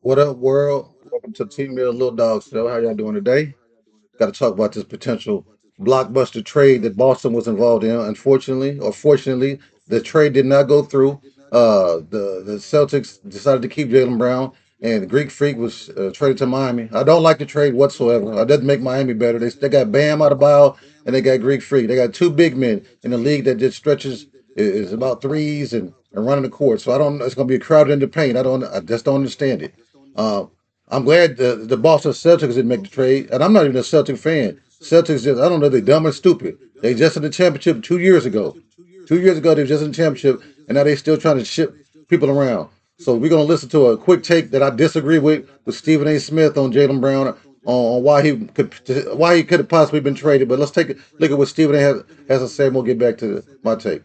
What up, world? Welcome to Team Real Little Dog Show. How y'all doing today? Got to talk about this potential blockbuster trade that Boston was involved in. Unfortunately, or fortunately, the trade did not go through. The Celtics decided to keep Jalen Brown, and the Greek Freak was traded to Miami. I don't like the trade whatsoever. It doesn't make Miami better. They got Bam out of buyout, and they got Greek Freak. They got two big men in the league that just stretches is about threes and running the court. So I don't. It's going to be crowded in the paint. I just don't understand it. Uh, I'm glad the Boston Celtics didn't make the trade, and I'm not even a Celtic fan. Celtics just, I don't know, they're dumb and stupid. They just in the championship 2 years ago. 2 years ago, they were just in the championship, and now they're still trying to ship people around. So we're going to listen to a quick take that I disagree with Stephen A. Smith on Jalen Brown on why he could have possibly been traded. But let's take a look at what Stephen A. has to say, and we'll get back to my take.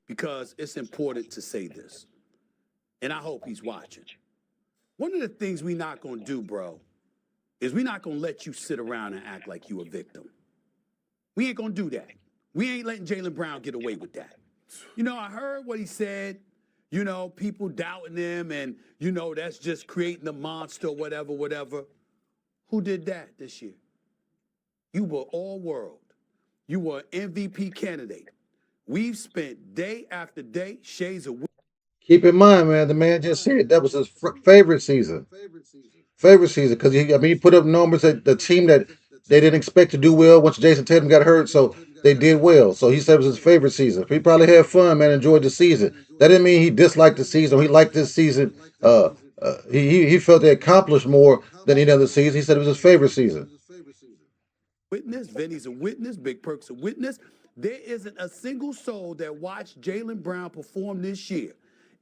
Because it's important to say this, and I hope he's watching. One of the things we not gonna do, bro, is we not gonna let you sit around and act like you a victim. We ain't gonna do that. We ain't letting Jalen Brown get away with that. I heard what he said. People doubting him, and that's just creating a monster, whatever, whatever. Who did that this year? You were all world. You were an MVP candidate. We've spent day after day, shades of. Keep in mind, man, the man just said that was his favorite season. Favorite season because he put up numbers that the team that they didn't expect to do well once Jason Tatum got hurt, so they did well. So he said it was his favorite season. He probably had fun, man, enjoyed the season. That didn't mean he disliked the season. He liked this season. He felt they accomplished more than any other season. He said it was his favorite season. Witness, Vinny's a witness, Big Perk's a witness. There isn't a single soul that watched Jalen Brown perform this year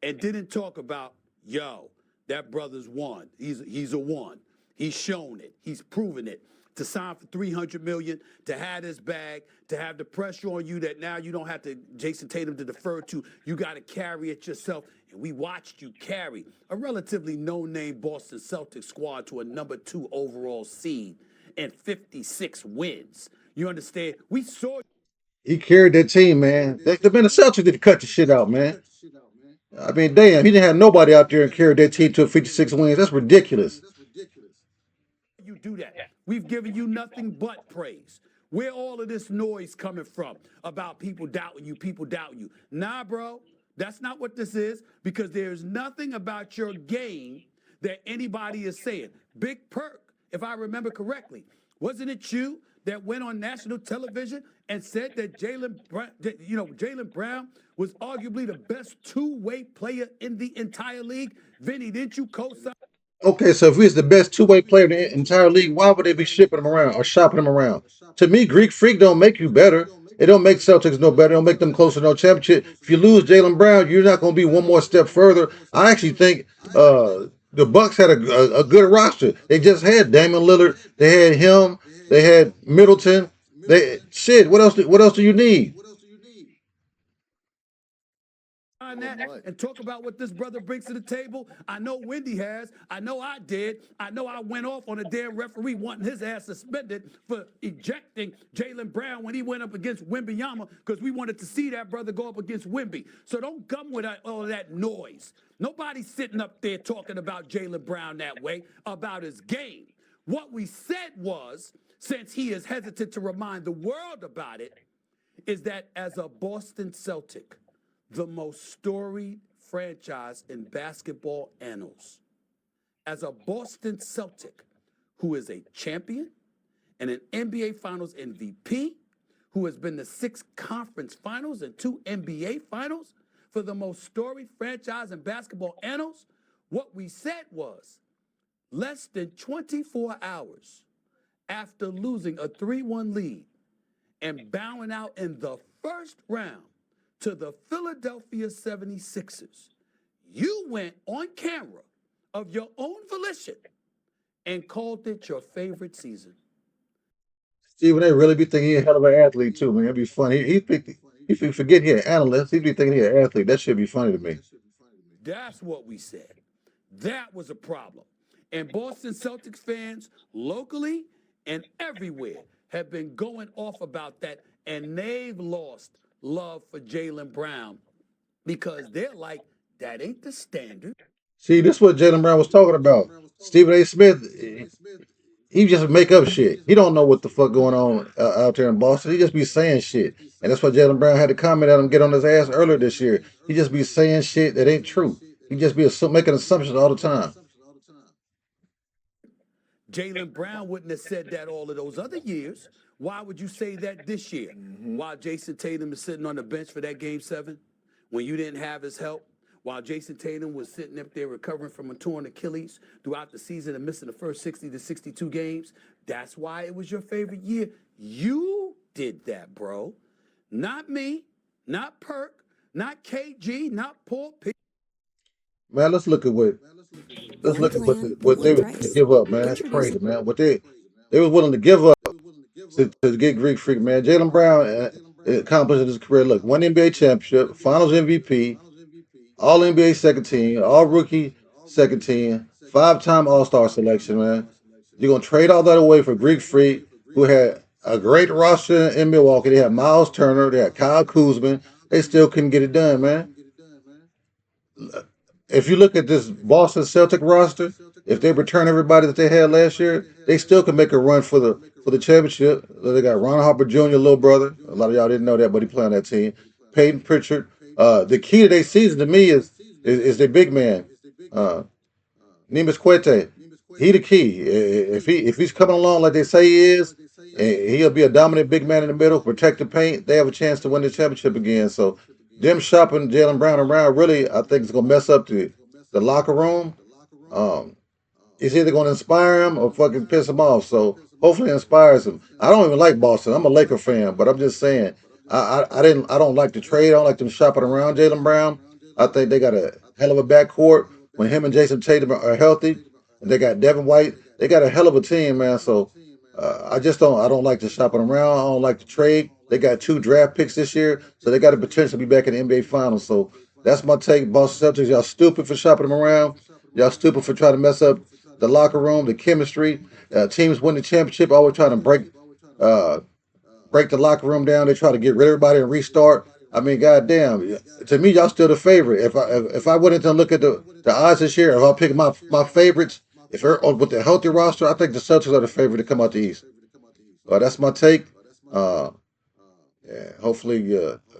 and didn't talk about, yo, that brother's one. He's a one. He's shown it. He's proven it. To sign for $300 million, to have this bag, to have the pressure on you that now you don't have to Jason Tatum to defer to. You got to carry it yourself. And we watched you carry a relatively no-name Boston Celtics squad to a number 2 overall seed and 56 wins. You understand? We saw. He carried that team, man. The Celtics did cut the shit out, man. Damn, he didn't have nobody out there and carried that team to 56 wins. That's ridiculous. You do that. We've given you nothing but praise. Where all of this noise coming from about people doubting you, people doubting you? Nah, bro, that's not what this is because there's nothing about your game that anybody is saying. Big Perk, if I remember correctly, wasn't it you that went on national television and said that Jalen Brown was arguably the best two-way player in the entire league? Vinny, didn't you co-sign? Okay, so if he's the best two-way player in the entire league, why would they be shipping him around or shopping him around? To me, Greek Freak don't make you better. It don't make Celtics no better. It don't make them closer to no championship. If you lose Jalen Brown, you're not going to be one more step further. I actually think the Bucks had a good roster. They just had Damian Lillard. They had him. They had Middleton. They shit. What else? What else do you need? On that and talk about what this brother brings to the table. I know Wendy has. I know I did. I know I went off on a damn referee wanting his ass suspended for ejecting Jalen Brown when he went up against Wembyama because we wanted to see that brother go up against Wemby. So don't come with all of that noise. Nobody's sitting up there talking about Jalen Brown that way, about his game. What we said was, since he is hesitant to remind the world about it, is that as a Boston Celtic, the most storied franchise in basketball annals. As a Boston Celtic, who is a champion and an NBA Finals MVP, who has been to 6 conference finals and 2 NBA finals, for the most storied franchise in basketball annals, what we said was less than 24 hours after losing a 3-1 lead and bowing out in the first round to the Philadelphia 76ers, you went on camera of your own volition and called it your favorite season. Stephen A. really be thinking he a hell of an athlete too, man. It'd be funny. He forget he an analyst. He'd be thinking he an athlete. That should be funny to me. That's what we said. That was a problem. And Boston Celtics fans, locally and everywhere, have been going off about that, and they've lost love for Jalen Brown because they're like, That ain't the standard. See, this is what Jalen Brown was talking about. Stephen A. Smith, he just make up shit. He don't know what the fuck going on out there in Boston. He just be saying shit, and that's why Jalen Brown had to comment at him, get on his ass earlier this year. He just be saying shit that ain't true. He just be making assumptions all the time. Jalen Brown wouldn't have said that all of those other years. Why would you say that this year? While Jason Tatum is sitting on the bench for that game 7, when you didn't have his help, while Jason Tatum was sitting up there recovering from a torn Achilles throughout the season and missing the first 60 to 62 games, that's why it was your favorite year. You did that, bro. Not me, not Perk, not KG, not Paul P. Man, let's look at what they were to give up, man. That's crazy, man. What they was willing to give up to get Greek Freak, man. Jalen Brown accomplished in his career. Look, one NBA championship, Finals MVP, All NBA second team, All Rookie second team, 5-time All Star selection, man. You're gonna trade all that away for Greek Freak, who had a great roster in Milwaukee. They had Miles Turner, they had Kyle Kuzma. They still couldn't get it done, man. If you look at this Boston Celtic roster, if they return everybody that they had last year, they still can make a run for the championship. They got Ron Harper Jr., little brother. A lot of y'all didn't know that, but he played on that team. Peyton Pritchard. The key to their season to me is their big man, uh, Neemias Quete. He the key. If he's coming along like they say he is, and he'll be a dominant big man in the middle, protect the paint. They have a chance to win the championship again. So them shopping Jalen Brown around really, I think it's gonna mess up the locker room. Um, it's either going to inspire him or fucking piss him off. So hopefully it inspires him. I don't even like Boston. I'm a Laker fan, but I'm just saying I don't like the trade. I don't like them shopping around Jalen Brown. I think they got a hell of a backcourt when him and Jason Tatum are healthy, and they got Devin White. They got a hell of a team, man. So I don't like the shopping around. I don't like the trade. They got 2 draft picks this year, so they got the potential to be back in the NBA Finals. So that's my take. Boston Celtics, y'all stupid for shopping them around. Y'all stupid for trying to mess up the locker room, the chemistry. Teams win the championship, always trying to uh, break the locker room down. They try to get rid of everybody and restart. I mean, goddamn. To me, y'all still the favorite. If I went into and look at the odds this year, if I pick my favorites, if they're with the healthy roster, I think the Celtics are the favorite to come out the East. That's my take. Uh, yeah, hopefully,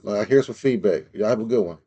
I hear some feedback. Y'all have a good one.